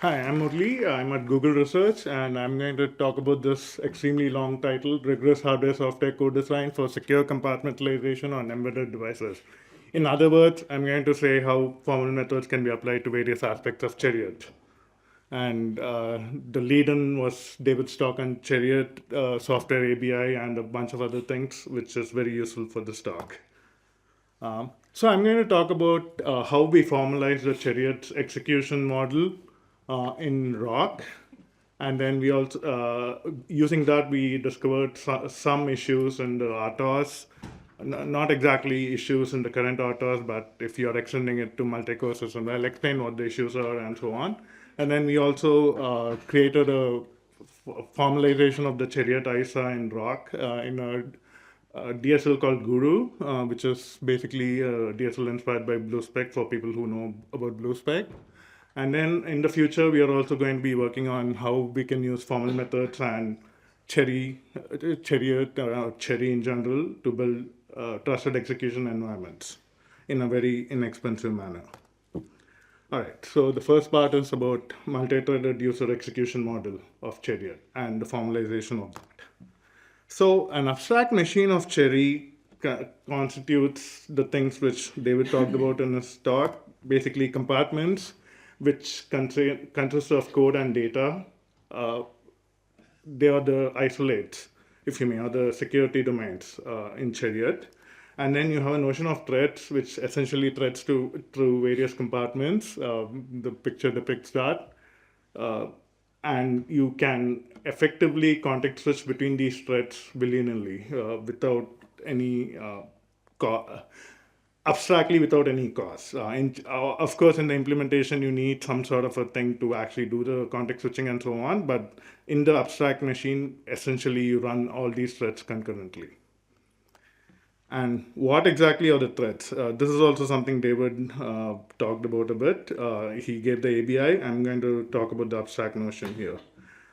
Hi, I'm Murali. I'm at Google Research, and I'm going to talk about this extremely long title, Rigorous Hardware Software Co-Design for Secure Compartmentalization on Embedded Devices. In other words, I'm going to say how formal methods can be applied to various aspects of CHERIoT. And the lead-in was David's talk on CHERIoT, software ABI, and a bunch of other things, which is very useful for this talk. So I'm going to talk about how we formalize the CHERIoT execution model in Rock. And then we also, using that, we discovered some issues in the RTOS. Not exactly issues in the current RTOS, but if you're extending it to multi-core system, I'll explain what the issues are and so on. And then we also created a formalization of the CHERIoT ISA in Rock in a DSL called Guru, which is basically a DSL inspired by BlueSpec for people who know about BlueSpec. And then in the future, we are also going to be working on how we can use formal methods and CHERI in general to build trusted execution environments in a very inexpensive manner. All right, so the first part is about multi-threaded user execution model of CHERIoT and the formalization of that. So an abstract machine of CHERI constitutes the things which David talked about in his talk, basically compartments, which consist of code and data. They are the isolates, if you may, or the security domains in CHERIoT. And then you have a notion of threads, which essentially threads through various compartments. The picture depicts that. And you can effectively context switch between these threads willy-nilly without any abstractly without any cost. Of course, in the implementation, you need some sort of a thing to actually do the context switching and so on. But in the abstract machine, essentially, you run all these threads concurrently. And what exactly are the threads? This is also something David talked about a bit. He gave the ABI. I'm going to talk about the abstract notion here.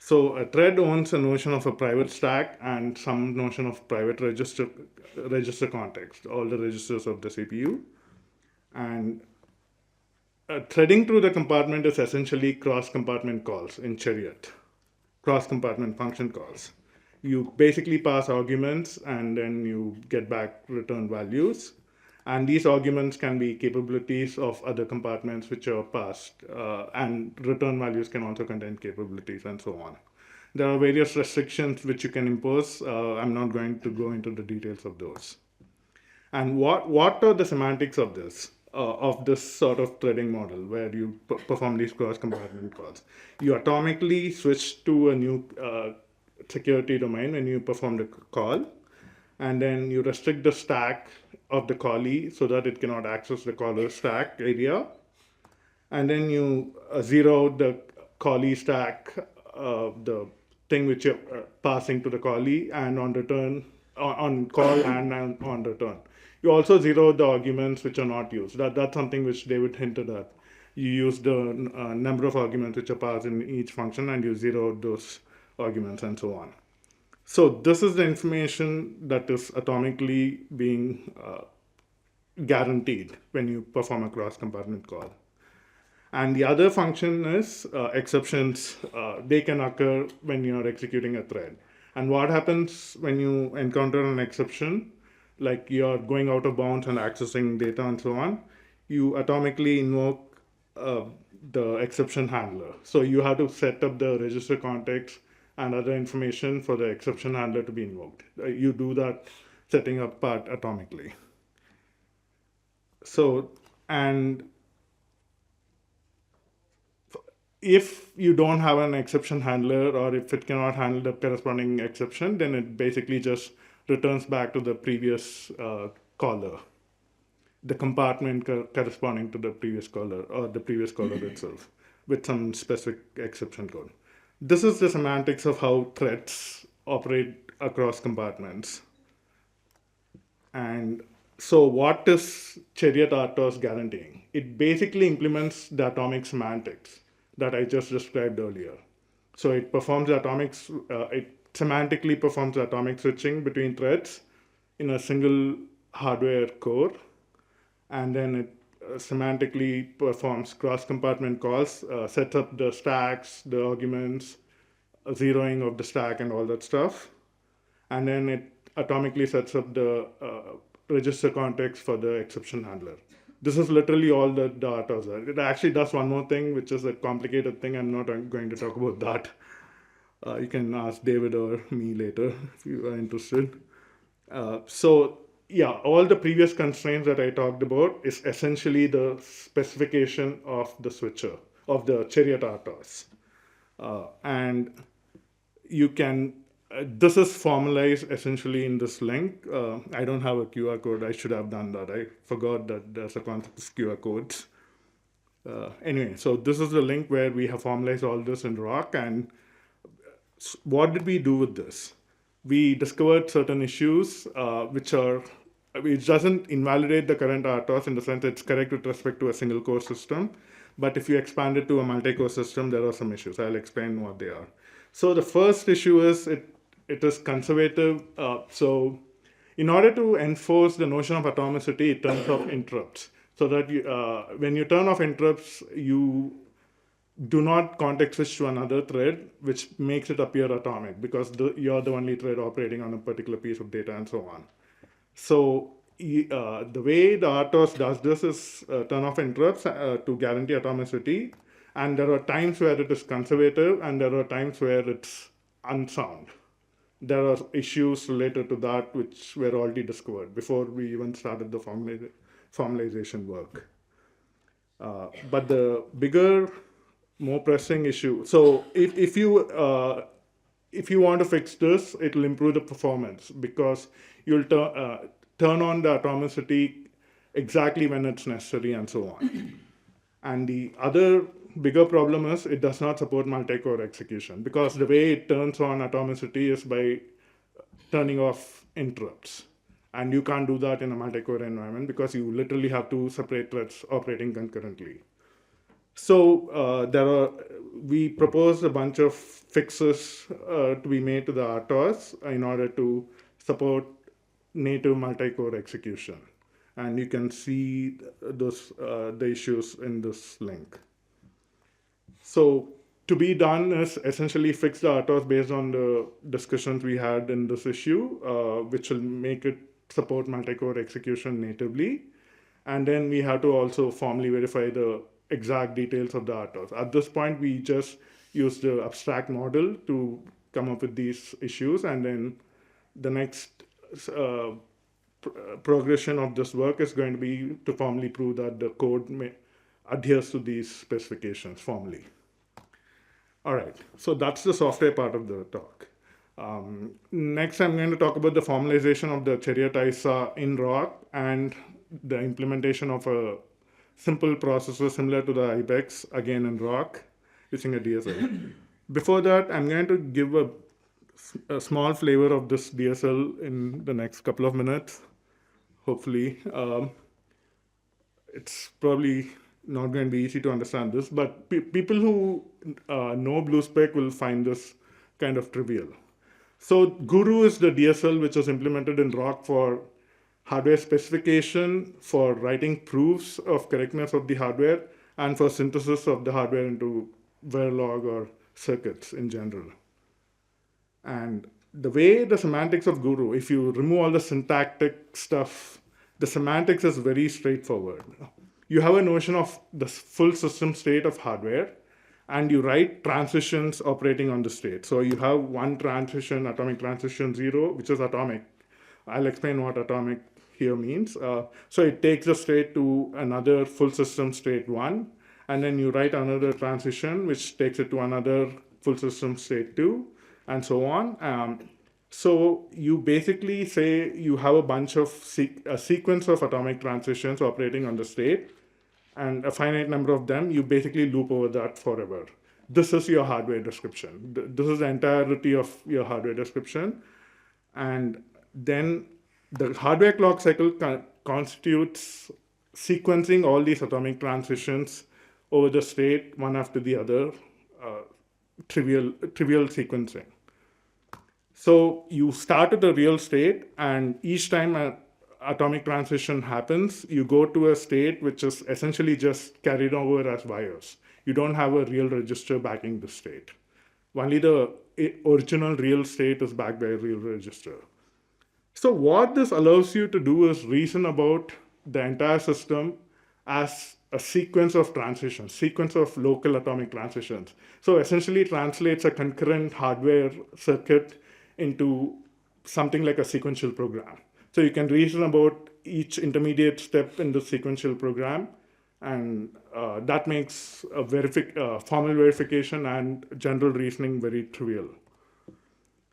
So a thread owns a notion of a private stack and some notion of private register context, all the registers of the CPU. And threading through the compartment is essentially cross-compartment calls in CHERIoT, cross-compartment function calls. You basically pass arguments and then you get back return values. And these arguments can be capabilities of other compartments which are passed, and return values can also contain capabilities and so on. There are various restrictions which you can impose. I'm not going to go into the details of those. And what are the semantics of this sort of threading model where you perform these cross-compartment calls? You atomically switch to a new security domain when you perform the call, and then you restrict the stack of the callee so that it cannot access the caller stack area. And then you zero out the callee stack, the thing which you're passing to the callee, and on return, on call and on return. You also zero out the arguments which are not used. That's something which David hinted at. You use the number of arguments which are passed in each function, and you zero out those arguments and so on. So this is the information that is atomically being guaranteed when you perform a cross-compartment call. And the other function is exceptions. They can occur when you're executing a thread. And what happens when you encounter an exception, like you're going out of bounds and accessing data and so on, you atomically invoke the exception handler. So you have to set up the register context and other information for the exception handler to be invoked. You do that setting up part atomically. So, and if you don't have an exception handler, or if it cannot handle the corresponding exception, then it basically just returns back to the previous caller, the compartment corresponding to the previous caller or the previous caller itself with some specific exception code. This is the semantics of how threads operate across compartments. And so what is CHERIoT RTOS guaranteeing? It basically implements the atomic semantics that I just described earlier. So it performs the it semantically performs the atomic switching between threads in a single hardware core, and then it semantically performs cross-compartment calls, sets up the stacks, the arguments, zeroing of the stack and all that stuff. And then it atomically sets up the register context for the exception handler. This is literally all that the RTOS are. It actually does one more thing, which is a complicated thing. I'm not going to talk about that. You can ask David or me later if you are interested. So yeah, all the previous constraints that I talked about is essentially the specification of the switcher, of the CHERIoT RTOS. And you can, this is formalized essentially in this link. I don't have a QR code. I should have done that. I forgot that there's a concept of QR codes. Anyway, so this is the link where we have formalized all this in Rock. And what did we do with this? We discovered certain issues which doesn't invalidate the current RTOS in the sense it's correct with respect to a single core system. But if you expand it to a multi-core system, there are some issues. I'll explain what they are. So the first issue is it is conservative. So in order to enforce the notion of atomicity, it turns off interrupts. So that when you turn off interrupts, you do not context switch to another thread, which makes it appear atomic because you're the only thread operating on a particular piece of data and so on. So the way the RTOS does this is turn off interrupts to guarantee atomicity. And there are times where it is conservative and there are times where it's unsound. There are issues related to that which were already discovered before we even started the formalization work. But the bigger, more pressing issue. So if you want to fix this, it will improve the performance because you'll turn on the atomicity exactly when it's necessary and so on. And the other bigger problem is it does not support multi-core execution because the way it turns on atomicity is by turning off interrupts. And you can't do that in a multi-core environment because you literally have two separate threads operating concurrently. So we proposed a bunch of fixes to be made to the RTOS in order to support native multi-core execution. And you can see the issues in this link. So to be done is essentially fix the RTOS based on the discussions we had in this issue, which will make it support multi-core execution natively. And then we have to also formally verify the exact details of the RTOS. At this point, we just use the abstract model to come up with these issues. And then the next progression of this work is going to be to formally prove that the code adheres to these specifications formally. All right, so that's the software part of the talk. Next, I'm going to talk about the formalization of the CHERIoT ISA in Rock and the implementation of a simple processor similar to the IBEX, again in Rock, using a DSL. Before that, I'm going to give a small flavor of this DSL in the next couple of minutes, hopefully. It's probably not going to be easy to understand this, but people who know BlueSpec will find this kind of trivial. So Guru is the DSL which was implemented in Rock for hardware specification, for writing proofs of correctness of the hardware, and for synthesis of the hardware into Verilog or circuits in general. And the way the semantics of Guru, if you remove all the syntactic stuff, the semantics is very straightforward. You have a notion of the full system state of hardware, and you write transitions operating on the state. So you have one transition, atomic transition 0, which is atomic. I'll explain what atomic here means. So it takes the state to another full system state 1, and then you write another transition, which takes it to another full system state 2, and so on. So you basically say you have a bunch of a sequence of atomic transitions operating on the state, and a finite number of them, you basically loop over that forever. This is your hardware description. This is the entirety of your hardware description. And then the hardware clock cycle constitutes sequencing all these atomic transitions over the state, one after the other, trivial sequencing. So you start at the real state, and each time atomic transition happens, you go to a state which is essentially just carried over as wires. You don't have a real register backing the state. Only the original real state is backed by a real register. So what this allows you to do is reason about the entire system as a sequence of transitions, sequence of local atomic transitions. So essentially translates a concurrent hardware circuit into something like a sequential program. So you can reason about each intermediate step in the sequential program, and that makes formal verification and general reasoning very trivial.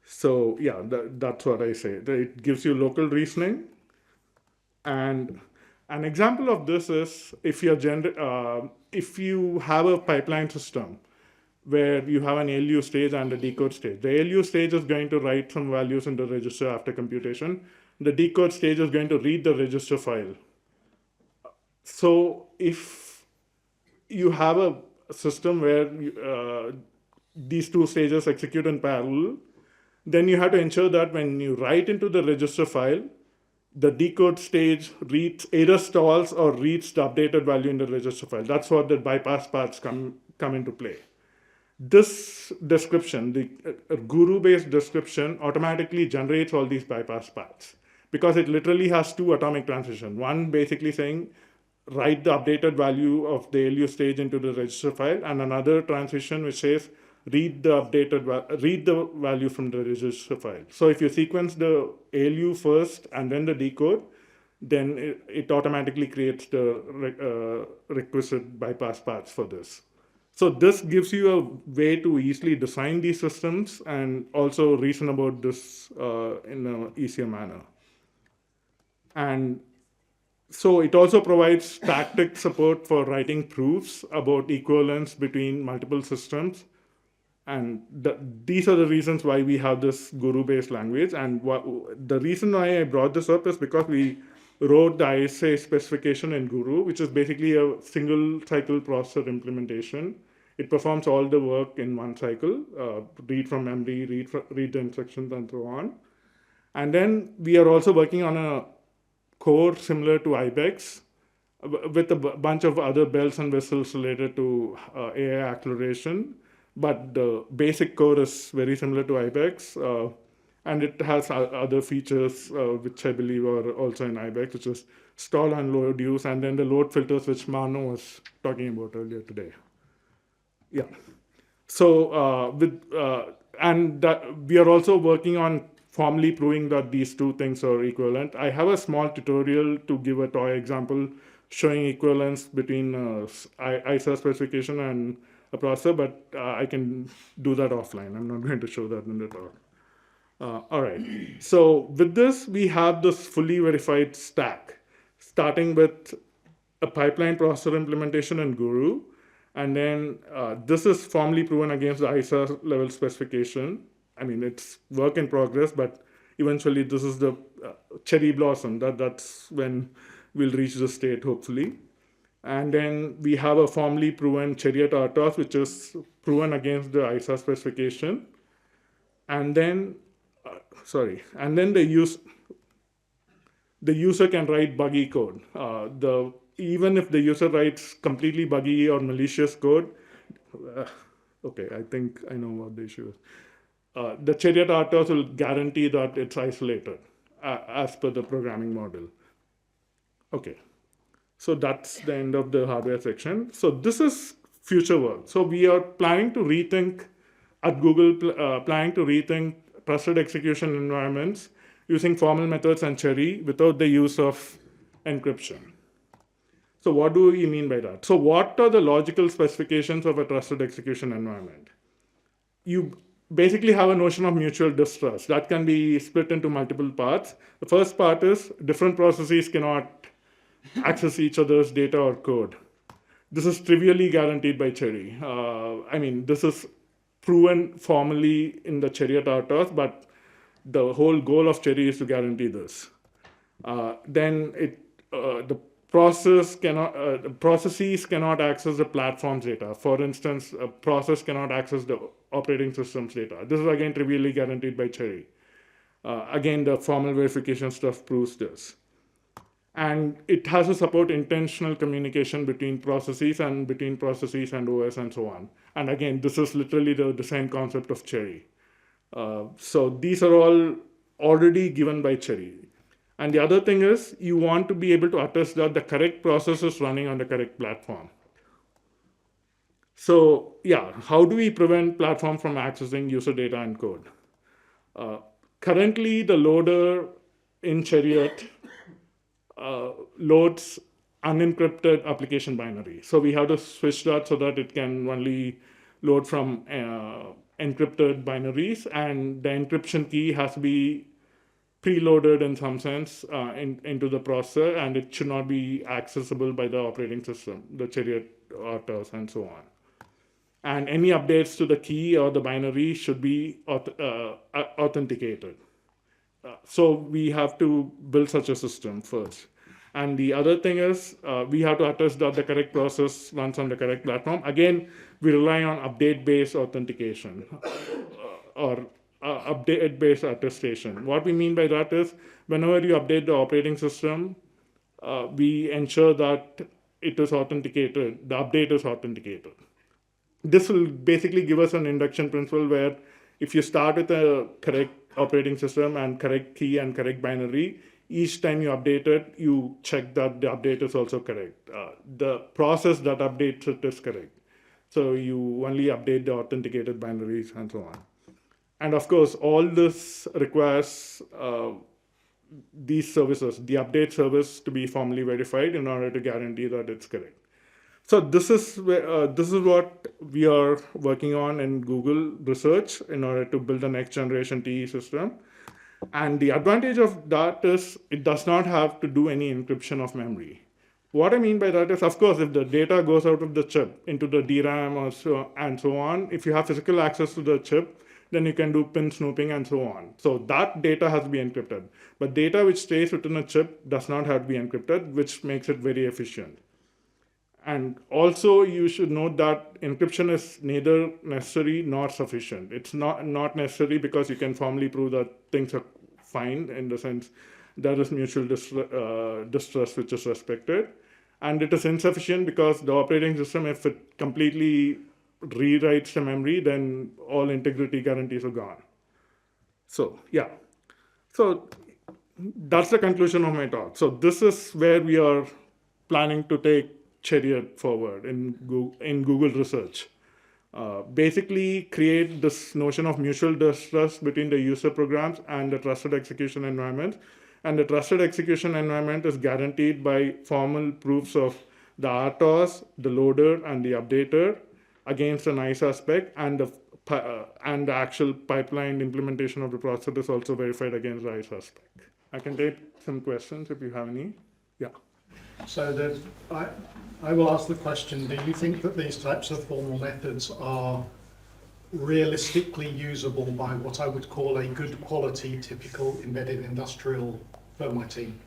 So yeah, that's what I say. It gives you local reasoning. And an example of this is if if you have a pipeline system where you have an ALU stage and a decode stage. The ALU stage is going to write some values in the register after computation. The decode stage is going to read the register file. So if you have a system where these two stages execute in parallel, then you have to ensure that when you write into the register file, the decode stage reads, either stalls or reads the updated value in the register file. That's what the bypass paths come into play. This description, the guru-based description, automatically generates all these bypass paths because it literally has two atomic transitions. One basically saying, write the updated value of the ALU stage into the register file, and another transition which says, read the value from the register file. So if you sequence the ALU first and then the decode, then it automatically creates the requisite bypass paths for this. So this gives you a way to easily design these systems and also reason about this in an easier manner. And so it also provides tactic support for writing proofs about equivalence between multiple systems. And these are the reasons why we have this guru-based language. And the reason why I brought this up is because we wrote the ISA specification in Guru, which is basically a single cycle processor implementation. It performs all the work in one cycle, read from memory, read the instructions, and so on. And then we are also working on a core similar to IBEX with a bunch of other bells and whistles related to AI acceleration. But the basic core is very similar to IBEX, and it has other features which I believe are also in IBEX, which is stall and load use, and then the load filters, which Manu was talking about earlier today. Yeah. So we are also working on formally proving that these two things are equivalent. I have a small tutorial to give a toy example showing equivalence between ISA specification and a processor, but I can do that offline. I'm not going to show that in the talk. All right. So with this, we have this fully verified stack, starting with a pipeline processor implementation in Guru. And then this is formally proven against the ISA level specification. I mean, it's work in progress, but eventually this is the cherry blossom. That's when we'll reach the state, hopefully. And then we have a formally proven CHERIoT RTOS, which is proven against the ISA specification. And then, the user can write buggy code. Even if the user writes completely buggy or malicious code, okay, I think I know what the issue is. The CHERIoT RTOS will guarantee that it's isolated as per the programming model. Okay. So that's the end of the hardware section. So this is future work. So we are planning to rethink at Google, trusted execution environments using formal methods and CHERI without the use of encryption. So what do we mean by that? So what are the logical specifications of a trusted execution environment? You basically have a notion of mutual distrust. That can be split into multiple parts. The first part is different processes cannot access each other's data or code. This is trivially guaranteed by CHERI. This is proven formally in the CHERIoT RTOS, but the whole goal of CHERI is to guarantee this. The processes cannot access the platform's data. For instance, a process cannot access the operating system's data. This is again trivially guaranteed by CHERI. Again, the formal verification stuff proves this. And it has to support intentional communication between processes and OS and so on. And again, this is literally the design concept of CHERI. So these are all already given by CHERI. And the other thing is you want to be able to attest that the correct process is running on the correct platform. So yeah, how do we prevent platform from accessing user data and code? Currently, the loader in CHERIoT loads unencrypted application binary. So we have to switch that so that it can only load from encrypted binaries, and the encryption key has to be preloaded in some sense into the processor, and it should not be accessible by the operating system, the CHERIoT and so on. And any updates to the key or the binary should be authenticated. So we have to build such a system first. And the other thing is we have to attest that the correct process runs on the correct platform. Again, we rely on update-based authentication or update-based attestation. What we mean by that is whenever you update the operating system, we ensure that it is authenticated, the update is authenticated. This will basically give us an induction principle where if you start with a correct operating system and correct key and correct binary, each time you update it, you check that the update is also correct. The process that updates it is correct. So you only update the authenticated binaries and so on. And of course, all this requires these services, the update service, to be formally verified in order to guarantee that it's correct. So this is what we are working on in Google research in order to build the next generation TE system. And the advantage of that is it does not have to do any encryption of memory. What I mean by that is, of course, if the data goes out of the chip into the DRAM or so on, if you have physical access to the chip, then you can do pin snooping and so on. So that data has to be encrypted. But data which stays within a chip does not have to be encrypted, which makes it very efficient. And also, you should note that encryption is neither necessary nor sufficient. It's not necessary because you can formally prove that things are fine, in the sense there is mutual distrust which is respected. And it is insufficient because the operating system, if it completely rewrites the memory, then all integrity guarantees are gone. So, yeah. So that's the conclusion of my talk. So this is where we are planning to take CHERIoT forward in Google research. Basically create this notion of mutual distrust between the user programs and the trusted execution environment. And the trusted execution environment is guaranteed by formal proofs of the RTOS, the loader, and the updater against an ISA spec, and the actual pipeline implementation of the processor is also verified against the ISA spec. I can take some questions if you have any. Yeah. So I will ask the question, do you think that these types of formal methods are realistically usable by what I would call a good quality typical embedded industrial firmware team?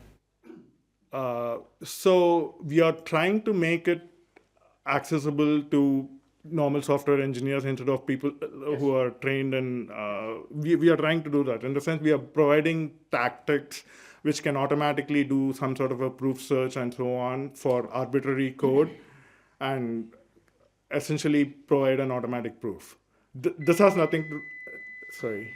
So we are trying to make it accessible to normal software engineers instead of people who are trained, and we are trying to do that. In the sense, we are providing tactics which can automatically do some sort of a proof search and so on for arbitrary code, and essentially provide an automatic proof. This has nothing to,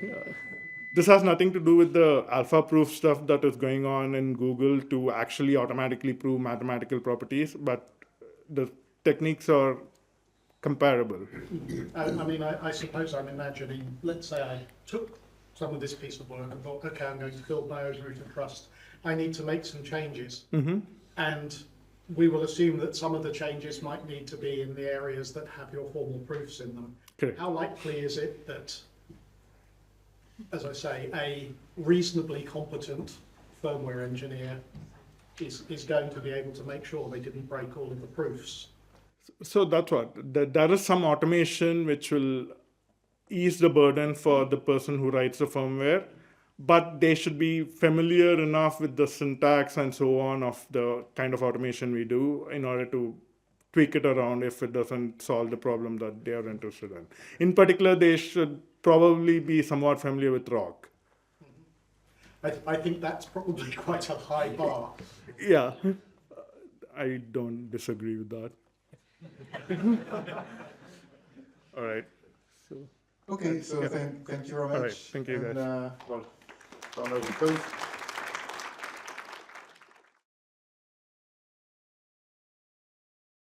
this has nothing to do with the alpha proof stuff that is going on in Google to actually automatically prove mathematical properties, but the techniques are comparable. I suppose I'm imagining, let's say I took some of this piece of work and thought, okay, I'm going to build my own root of trust. I need to make some changes. Mm-hmm. And we will assume that some of the changes might need to be in the areas that have your formal proofs in them. Okay. How likely is it that, as I say, a reasonably competent firmware engineer is going to be able to make sure they didn't break all of the proofs? So that's what. There is some automation which will ease the burden for the person who writes the firmware, but they should be familiar enough with the syntax and so on of the kind of automation we do in order to tweak it around if it doesn't solve the problem that they are interested in. In particular, they should probably be somewhat familiar with ROC. I think that's probably quite a high bar. Yeah, I don't disagree with that. All right. So, Okay, so thank you very all right. much. Thank you, And, guys. well, don't know the code.